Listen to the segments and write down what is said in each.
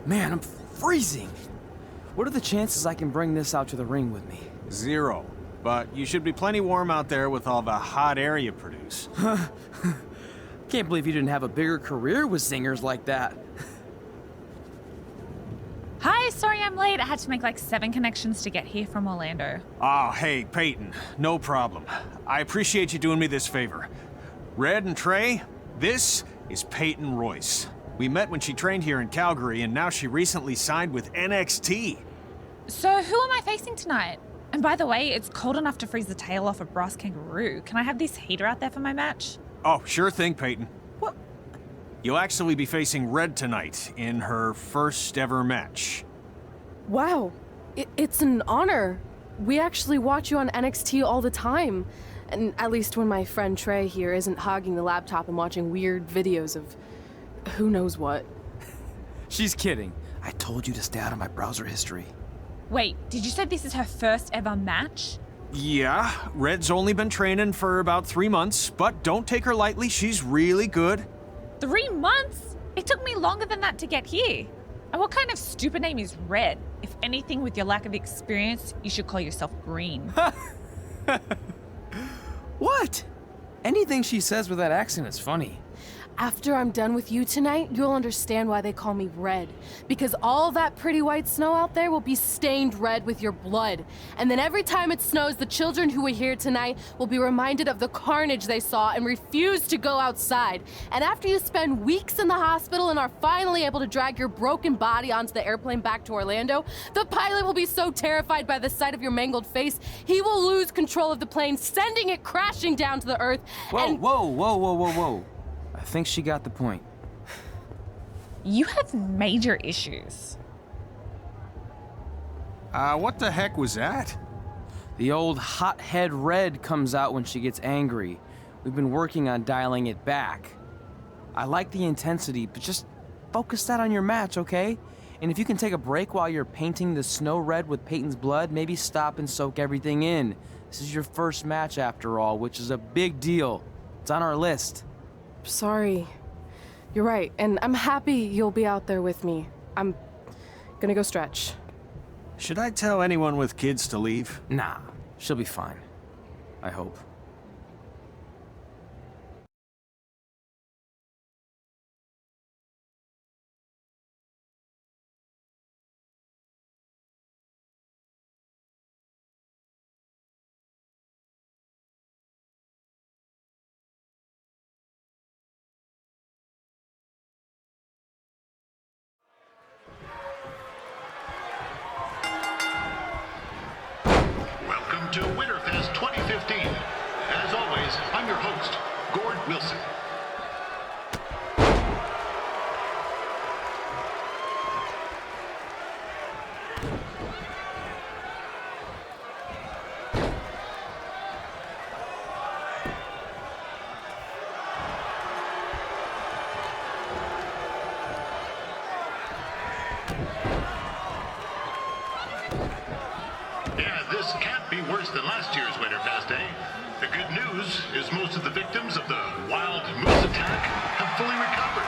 Man, I'm freezing. What are the chances I can bring this out to the ring with me? 0. But you should be plenty warm out there with all the hot air you produce. Can't believe you didn't have a bigger career with singers like that. Hi, sorry I'm late. I had to make like 7 connections to get here from Orlando. Oh, hey, Payton. No problem. I appreciate you doing me this favor. Red and Trey, this is Peyton Royce. We met when she trained here in Calgary, and now she recently signed with NXT. So who am I facing tonight? And by the way, it's cold enough to freeze the tail off a brass kangaroo. Can I have this heater out there for my match? Oh, sure thing, Peyton. What? You'll actually be facing Red tonight in her first ever match. Wow, it's an honor. We actually watch you on NXT all the time. And at least when my friend Trey here isn't hogging the laptop and watching weird videos of who knows what. She's kidding. I told you to stay out of my browser history. Wait, did you say this is her first ever match? Yeah, Red's only been training for about 3 months, but don't take her lightly, she's really good. 3 months? It took me longer than that to get here. And what kind of stupid name is Red? If anything, with your lack of experience, you should call yourself Green. What? Anything she says with that accent is funny. After I'm done with you tonight, you'll understand why they call me Red. Because all that pretty white snow out there will be stained red with your blood. And then every time it snows, the children who were here tonight will be reminded of the carnage they saw and refuse to go outside. And after you spend weeks in the hospital and are finally able to drag your broken body onto the airplane back to Orlando, the pilot will be so terrified by the sight of your mangled face, he will lose control of the plane, sending it crashing down to the earth. Whoa. I think she got the point. You have major issues. What the heck was that? The old hothead Red comes out when she gets angry. We've been working on dialing it back. I like the intensity, but just focus that on your match, okay? And if you can take a break while you're painting the snow red with Peyton's blood, maybe stop and soak everything in. This is your first match after all, which is a big deal. It's on our list. Sorry. You're right, and I'm happy you'll be out there with me. I'm gonna go stretch. Should I tell anyone with kids to leave? Nah, she'll be fine. I hope. To Winterfest 2015. As always, I'm your host, Gord Wilson. This can't be worse than last year's Winterfest, eh? The good news is most of the victims of the wild moose attack have fully recovered.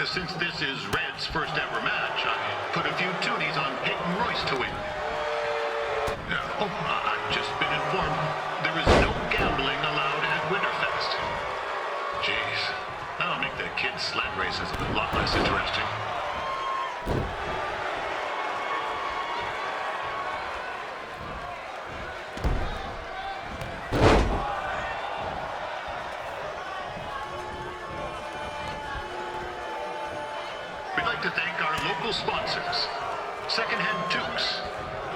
Since this is Red's first ever match, I put a few toonies on Peyton Royce to win. I've just been informed there is no gambling allowed at Winterfest. Jeez, that'll make the kids' sled races a lot less interesting. To thank our local sponsors, Secondhand Tukes,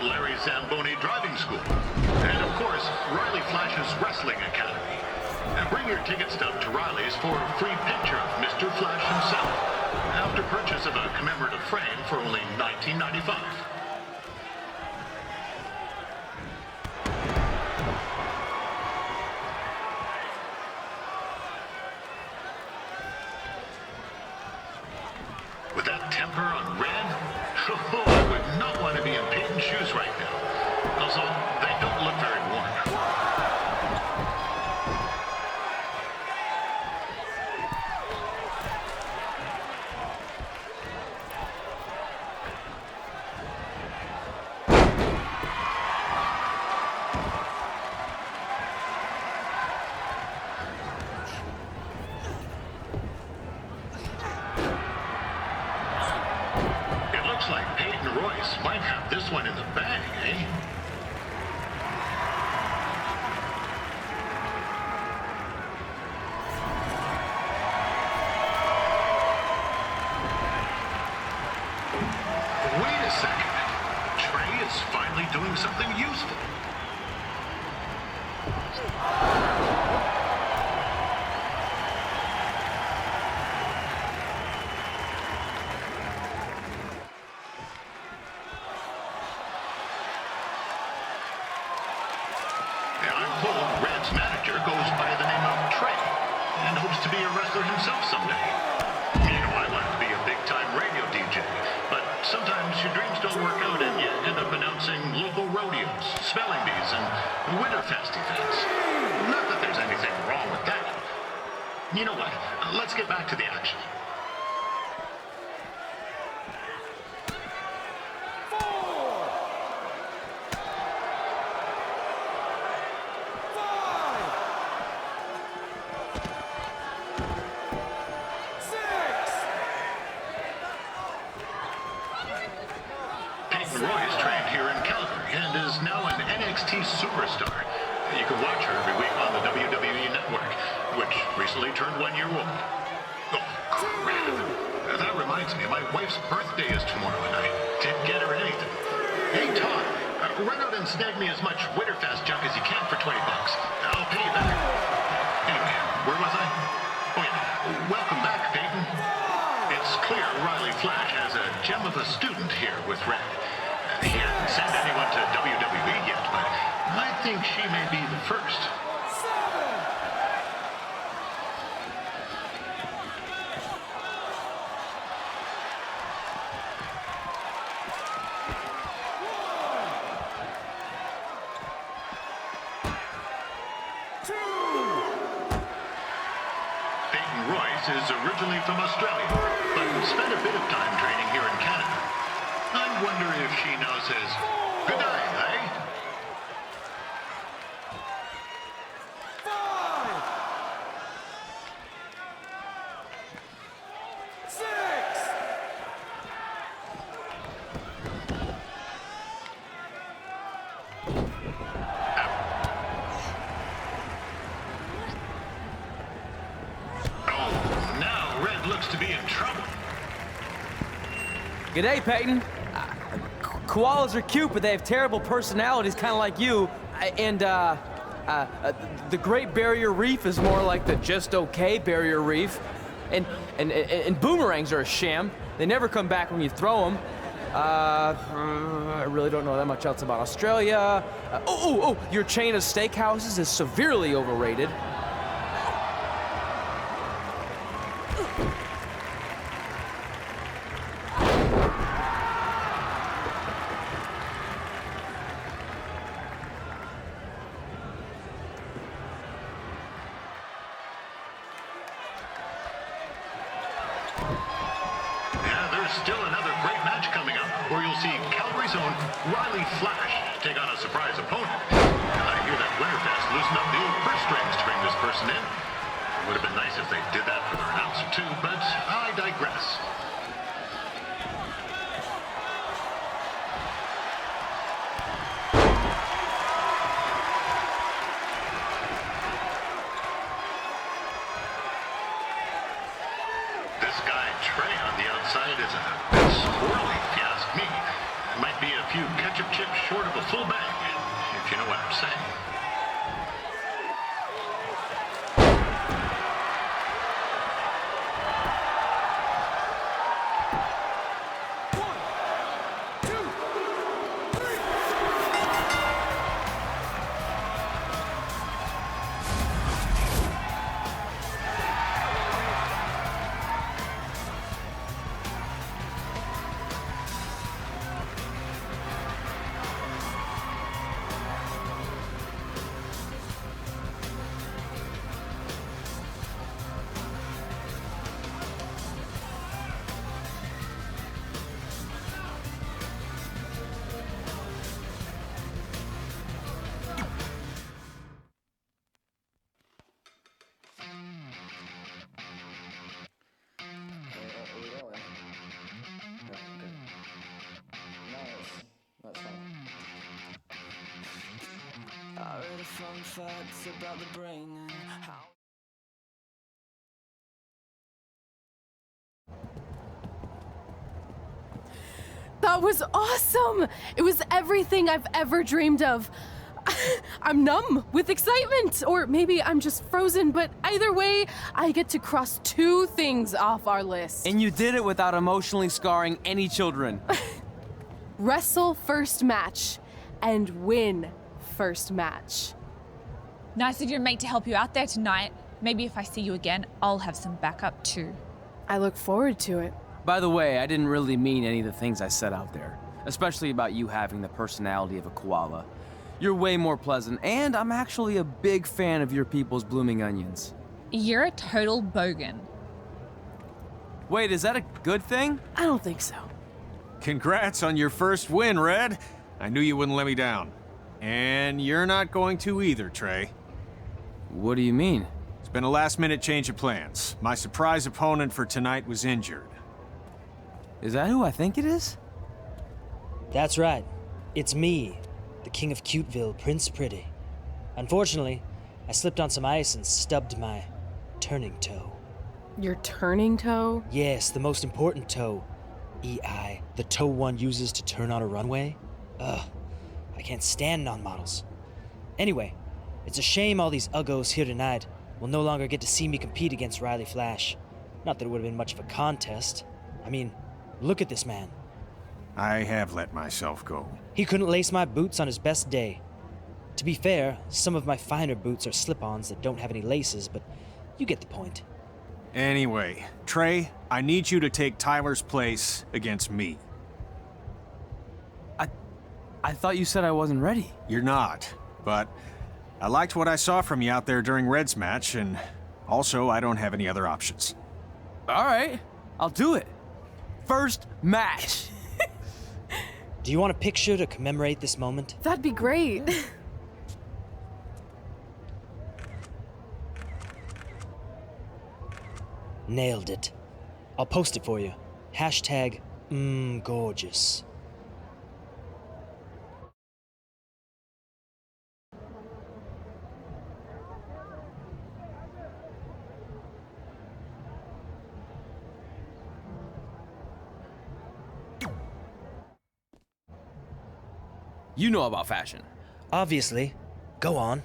Larry Zamboni Driving School, and of course, Riley Flash's Wrestling Academy. And bring your ticket stub to Reilly's for a free picture of Mr. Flash himself, after purchase of a commemorative frame for only $19.95. With that temper on Red, I would not want to be in Payton's shoes right now. Also, they don't look very warm. Like Payton Royce might have this one in the bag, eh? Wait a second. Trey is finally doing something useful. I'm told Red's manager goes by the name of Trey and hopes to be a wrestler himself someday. You know, I want to be a big-time radio DJ, but sometimes your dreams don't work out and you end up announcing local rodeos, spelling bees, and Winterfest events. Not that there's anything wrong with that. You know what? Let's get back to the action. Royce trained here in Calgary and is now an NXT superstar. You can watch her every week on the WWE Network, which recently turned 1 year old. Oh, crap. That reminds me, my wife's birthday is tomorrow and I didn't get her anything. Hey, Todd, run out and snag me as much Winterfest junk as you can for $20. I'll pay you back. Anyway, where was I? Oh, yeah. Welcome back, Payton. It's clear Reilly Flash has a gem of a student here with Red. He hasn't sent anyone to WWE yet, but I think she may be the first. Payton Royce is originally from Australia, but spent a bit of time training here in Canada. I wonder if she now says, good night, eh? 5, 6. Oh, now Red looks to be in trouble. G'day, Payton. Koalas are cute, but they have terrible personalities, kind of like you. The Great Barrier Reef is more like the just okay Barrier Reef. And boomerangs are a sham. They never come back when you throw them. I really don't know that much else about Australia. Your chain of steakhouses is severely overrated. Still another great match coming up, where you'll see Calgary's own Reilly Flash take on a surprise opponent. I hear that Winterfest loosened up the old purse strings to bring this person in. It would have been nice if they did that for their announcer too, but I digress. This guy, Trey, on the outside is a bit squirrely, if you ask me. Might be a few ketchup chips short of a full bag, if you know what I'm saying. fun facts about the brain and how. That was awesome! It was everything I've ever dreamed of. I'm numb with excitement, or maybe I'm just frozen, but either way, I get to cross 2 things off our list. And you did it without emotionally scarring any children. Wrestle first match and win first match. Nice of your mate to help you out there tonight. Maybe if I see you again, I'll have some backup too. I look forward to it. By the way, I didn't really mean any of the things I said out there, especially about you having the personality of a koala. You're way more pleasant, and I'm actually a big fan of your people's blooming onions. You're a total bogan. Wait, is that a good thing? I don't think so. Congrats on your first win, Red. I knew you wouldn't let me down. And you're not going to either, Trey. What do you mean? It's been a last-minute change of plans. My surprise opponent for tonight was injured. Is that who I think it is? That's right. It's me, the King of Cuteville, Prince Pretty. Unfortunately, I slipped on some ice and stubbed my turning toe. Your turning toe? Yes, the most important toe. EI, the toe one uses to turn on a runway. Ugh, I can't stand non-models. Anyway, it's a shame all these uggos here tonight will no longer get to see me compete against Reilly Flash. Not that it would have been much of a contest. I mean, look at this man. I have let myself go. He couldn't lace my boots on his best day. To be fair, some of my finer boots are slip-ons that don't have any laces, but you get the point. Anyway, Trey, I need you to take Tyler's place against me. I thought you said I wasn't ready. You're not, but I liked what I saw from you out there during Red's match, and also I don't have any other options. All right, I'll do it. First match. Do you want a picture to commemorate this moment? That'd be great. Nailed it. I'll post it for you. Hashtag gorgeous. You know about fashion. Obviously. Go on.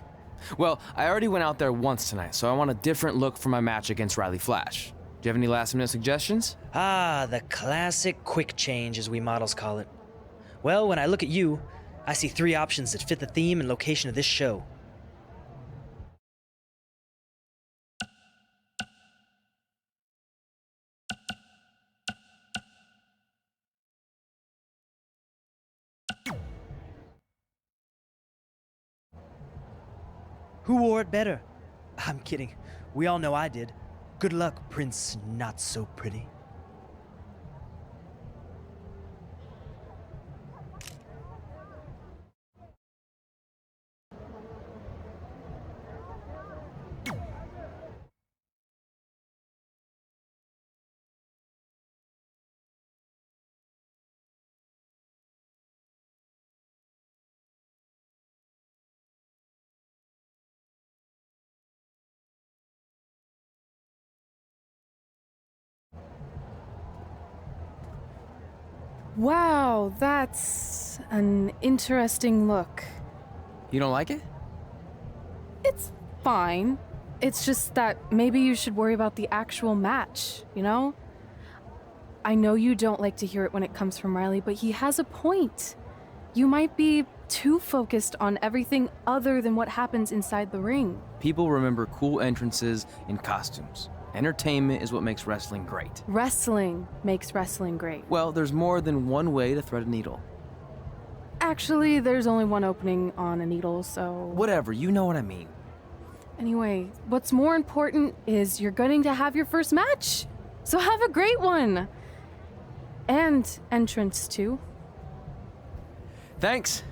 Well, I already went out there once tonight, so I want a different look for my match against Reilly Flash. Do you have any last-minute suggestions? Ah, the classic quick change, as we models call it. Well, when I look at you, I see 3 options that fit the theme and location of this show. Who wore it better? I'm kidding. We all know I did. Good luck, Prince Not So Pretty. Wow, that's an interesting look. You don't like it? It's fine. It's just that maybe you should worry about the actual match, you know? I know you don't like to hear it when it comes from Reilly, but he has a point. You might be too focused on everything other than what happens inside the ring. People remember cool entrances and costumes. Entertainment is what makes wrestling great. Wrestling makes wrestling great. Well, there's more than one way to thread a needle. Actually, there's only one opening on a needle, so... Whatever, you know what I mean. Anyway, what's more important is you're going to have your first match. So have a great one. And entrance, too. Thanks.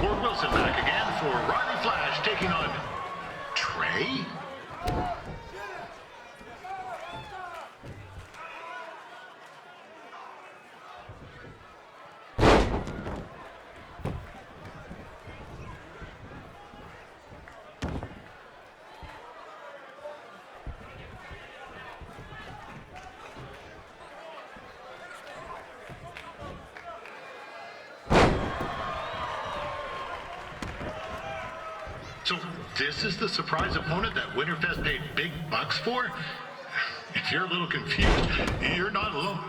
Ward Wilson back again for Riley Flash taking on Trey. So this is the surprise opponent that Winterfest paid big bucks for? If you're a little confused, you're not alone.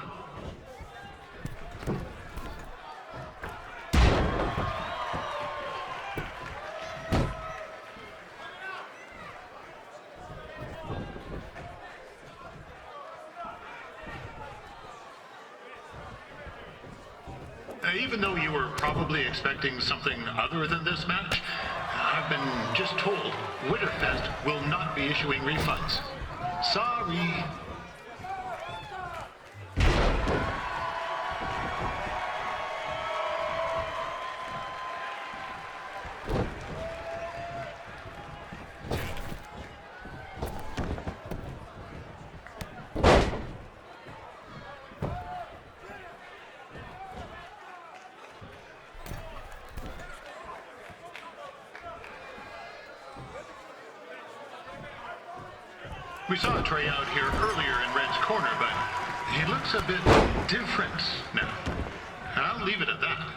Even though you were probably expecting something other than this match, I've been just told Winterfest will not be issuing refunds. Sorry. We saw Trey out here earlier in Red's corner, but he looks a bit different now. I'll leave it at that.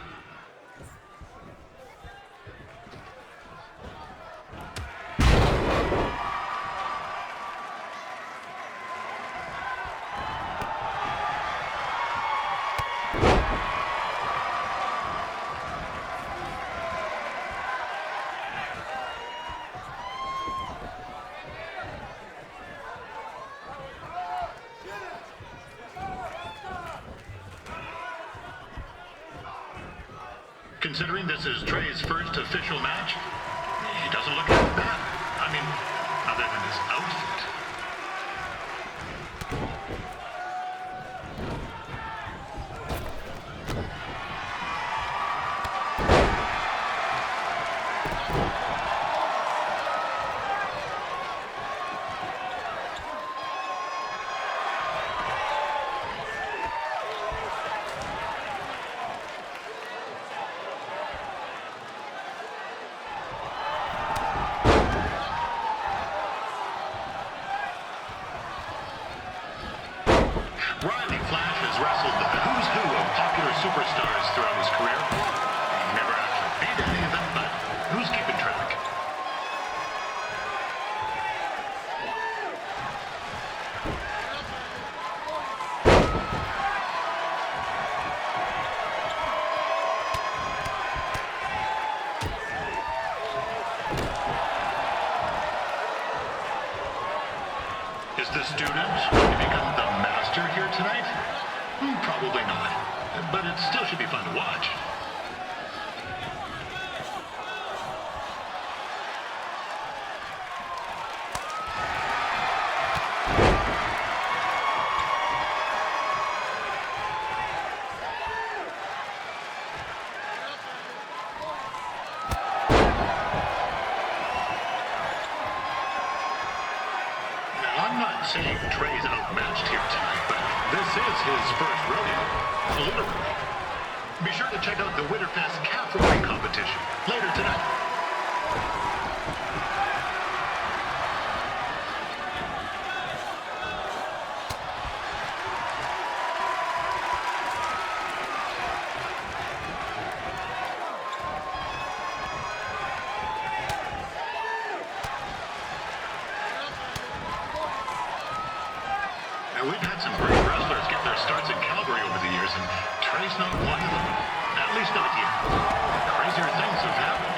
Considering this is Trey's first official match, he doesn't look that bad. I mean, other than his outfit. Riley Flash has wrestled the who's who of popular superstars throughout his career. He never actually beat any of them, but who's keeping track? Is the student going to become the master here tonight? Probably not, but it still should be fun to watch. I'm not saying Trey's outmatched here tonight, but this is his first rodeo, literally. Be sure to check out the Winterfest calf roping competition later tonight. Now, we've had some great wrestlers get their starts in Calgary over the years, and Trey's not one of them. At least not yet. Crazier things have happened.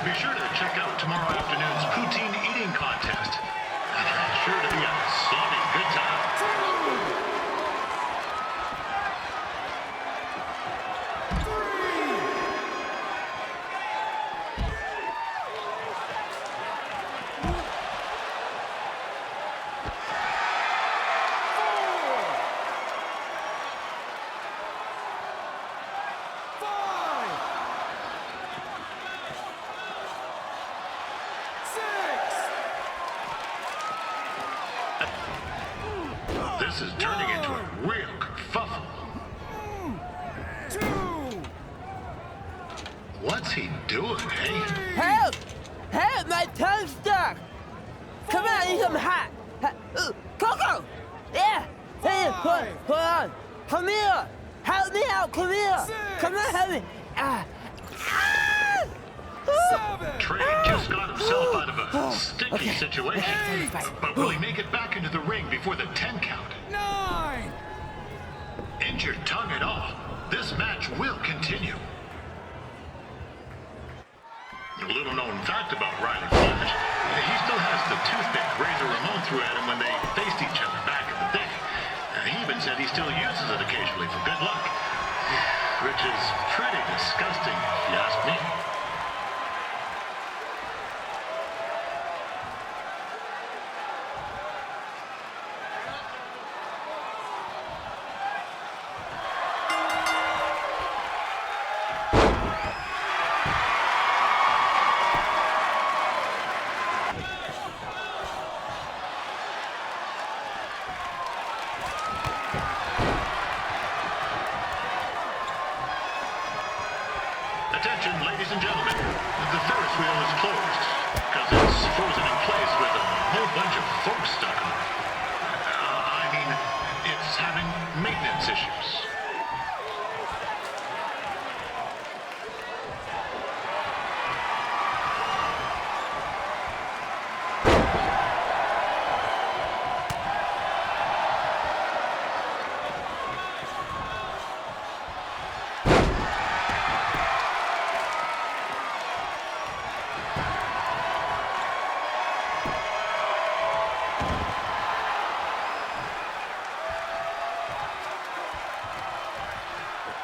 Be sure to check out tomorrow afternoon's poutine eating contest. Sure to be a sobbing good time. This is turning into a real kerfuffle. What's he doing, hey? Help! Help! My tongue's stuck! Come on, I need some hot! Coco! Yeah! Hey, hold on! Come here! Help me out! Come here! Come on, help me! Trey just got himself out of a sticky situation. But will he make it back into the ring before the 10 count? 9! Injured tongue and all, this match will continue. A little known fact about Riley Flash, he still has the toothpick Razor Ramon threw at him when they faced each other back in the day. He even said he still uses it occasionally for good luck, which is pretty disgusting if you ask me. Attention, ladies and gentlemen. The Ferris wheel is closed because it's frozen in place with a whole bunch of folks stuck on it. I mean, it's having maintenance issues.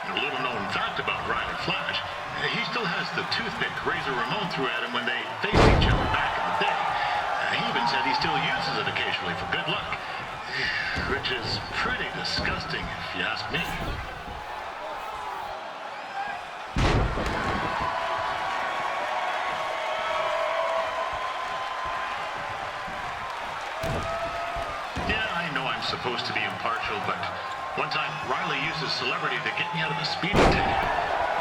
A little known fact about Riley Flash, he still has the toothpick Razor Ramon threw at him when they faced each other back in the day. He even said he still uses it occasionally for good luck, which is pretty disgusting if you ask me. Yeah, I know I'm supposed to be impartial, but one time Riley used his celebrity to get me out of a speeding ticket.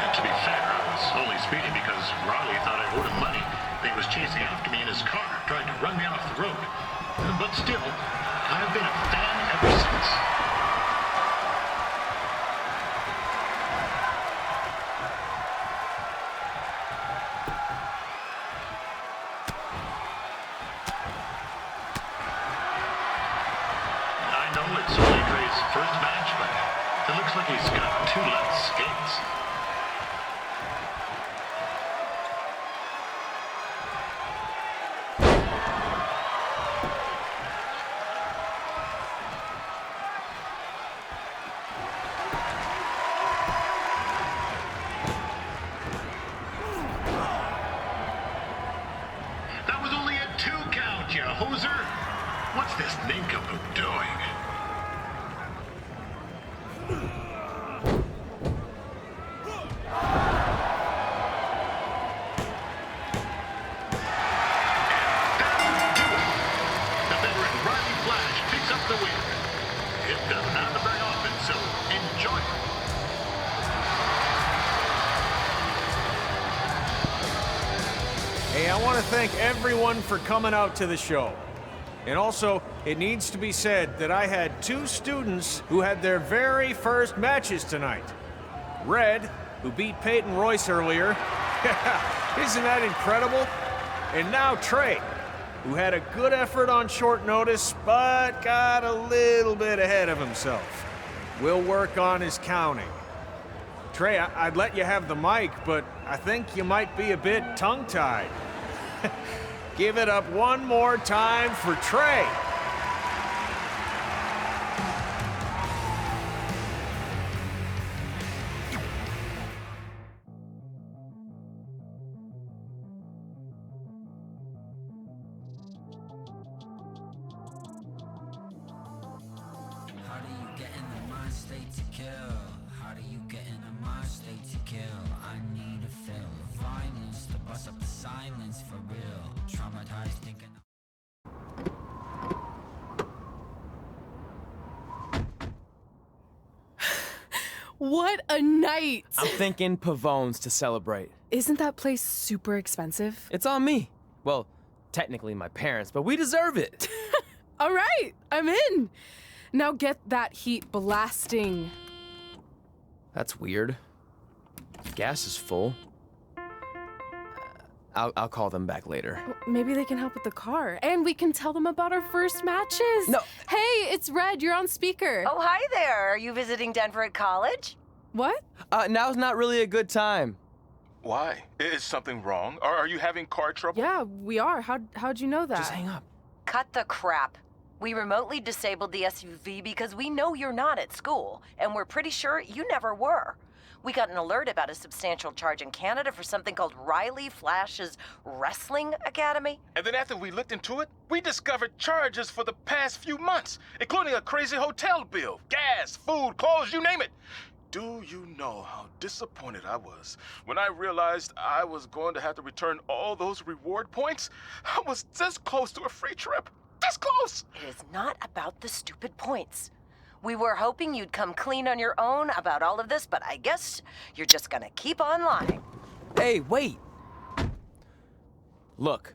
And to be fair, I was only speeding because Riley thought I owed him money. He was chasing after me in his car, trying to run me off the road. But still, I've been a fan ever since. I know it's only Dre's first match, but it looks like he's got 2 left skates. That was only a 2 count, you hoser! What's this nincompoop doing? The veteran Riley Flash picks up the win. It doesn't happen very often, so enjoy it. Hey, I want to thank everyone for coming out to the show. And also, it needs to be said that I had 2 students who had their very first matches tonight. Red, who beat Payton Royce earlier. Isn't that incredible? And now Trey, who had a good effort on short notice, but got a little bit ahead of himself. We'll work on his counting. Trey, I'd let you have the mic, but I think you might be a bit tongue-tied. Give it up one more time for Trey. How do you get in the mind state to kill? How do you get in the mind state to kill? I need to feel violence to bust up the silence for real. Traumatized thinking. What a night! I'm thinking Pavone's to celebrate. Isn't that place super expensive? It's on me. Well, technically my parents, but we deserve it. All right, I'm in. Now get that heat blasting. That's weird. Gas is full. I'll call them back later. Maybe they can help with the car, and we can tell them about our first matches. No. Hey, it's Red. You're on speaker. Oh, hi there. Are you visiting Denver at college? What? Now's not really a good time. Why? Is something wrong? Are you having car trouble? Yeah, we are. How'd you know that? Just hang up. Cut the crap. We remotely disabled the SUV because we know you're not at school, and we're pretty sure you never were. We got an alert about a substantial charge in Canada for something called Reilly Flash's Wrestling Academy. And then after we looked into it, we discovered charges for the past few months, including a crazy hotel bill, gas, food, clothes, you name it. Do you know how disappointed I was when I realized I was going to have to return all those reward points? I was this close to a free trip. This close! It is not about the stupid points. We were hoping you'd come clean on your own about all of this, but I guess you're just gonna keep on lying. Hey, wait. Look,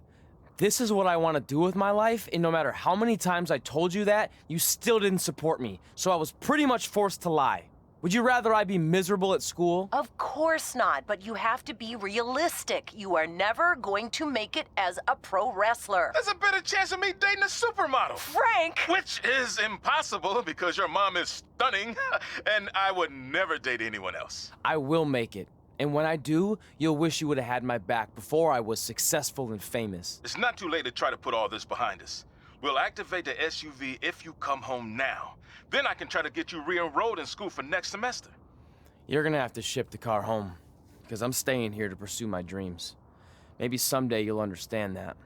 this is what I want to do with my life, and no matter how many times I told you that, you still didn't support me, so I was pretty much forced to lie. Would you rather I be miserable at school? Of course not, but you have to be realistic. You are never going to make it as a pro wrestler. There's a better chance of me dating a supermodel. Frank! Which is impossible because your mom is stunning, and I would never date anyone else. I will make it. And when I do, you'll wish you would have had my back before I was successful and famous. It's not too late to try to put all this behind us. We'll activate the SUV if you come home now. Then I can try to get you re-enrolled in school for next semester. You're gonna have to ship the car home, because I'm staying here to pursue my dreams. Maybe someday you'll understand that.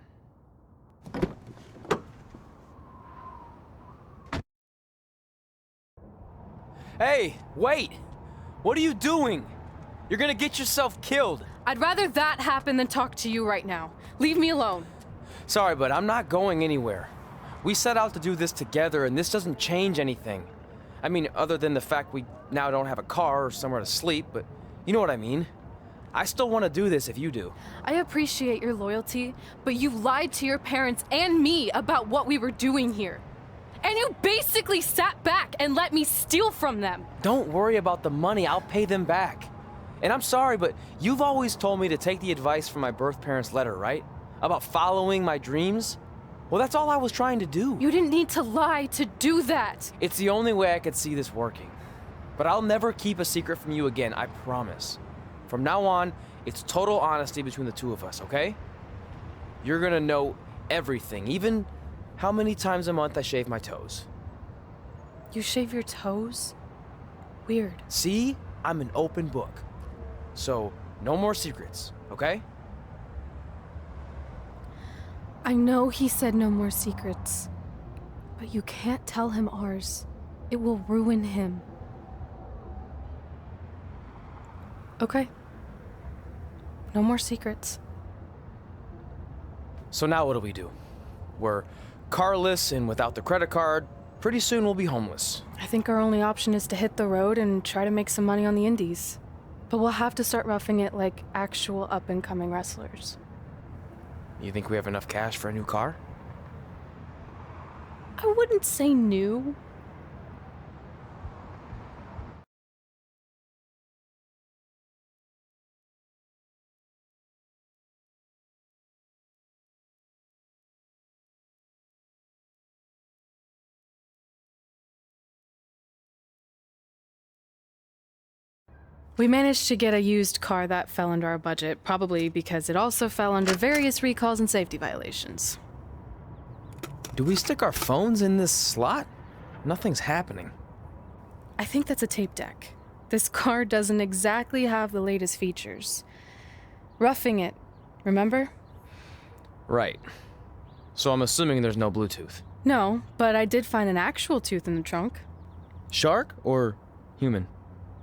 Hey, wait! What are you doing? You're gonna get yourself killed. I'd rather that happen than talk to you right now. Leave me alone. Sorry, but I'm not going anywhere. We set out to do this together, and this doesn't change anything. I mean, other than the fact we now don't have a car or somewhere to sleep, but you know what I mean. I still want to do this if you do. I appreciate your loyalty, but you lied to your parents and me about what we were doing here. And you basically sat back and let me steal from them. Don't worry about the money, I'll pay them back. And I'm sorry, but you've always told me to take the advice from my birth parents' letter, right? About following my dreams? Well, that's all I was trying to do. You didn't need to lie to do that. It's the only way I could see this working. But I'll never keep a secret from you again, I promise. From now on, it's total honesty between the two of us, okay? You're gonna know everything, even how many times a month I shave my toes. You shave your toes? Weird. See? I'm an open book. So, no more secrets, okay? I know he said no more secrets, but you can't tell him ours. It will ruin him. Okay. No more secrets. So now what do? We're carless and without the credit card. Pretty soon we'll be homeless. I think our only option is to hit the road and try to make some money on the indies. But we'll have to start roughing it like actual up-and-coming wrestlers. You think we have enough cash for a new car? I wouldn't say new. We managed to get a used car that fell under our budget, probably because it also fell under various recalls and safety violations. Do we stick our phones in this slot? Nothing's happening. I think that's a tape deck. This car doesn't exactly have the latest features. Roughing it, remember? Right. So I'm assuming there's no Bluetooth. No, but I did find an actual tooth in the trunk. Shark or human?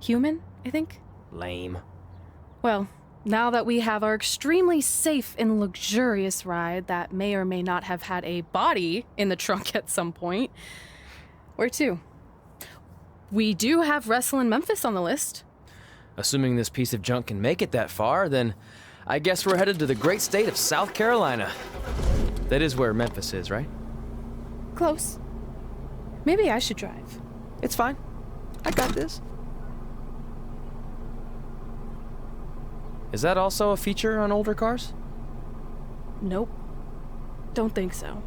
Human, I think. Lame. Well, now that we have our extremely safe and luxurious ride that may or may not have had a body in the trunk at some point, where to? We do have Wrestle in Memphis on the list. Assuming this piece of junk can make it that far, then I guess we're headed to the great state of South Carolina. That is where Memphis is, right? Close. Maybe I should drive. It's fine. I got this. Is that also a feature on older cars? Nope. Don't think so.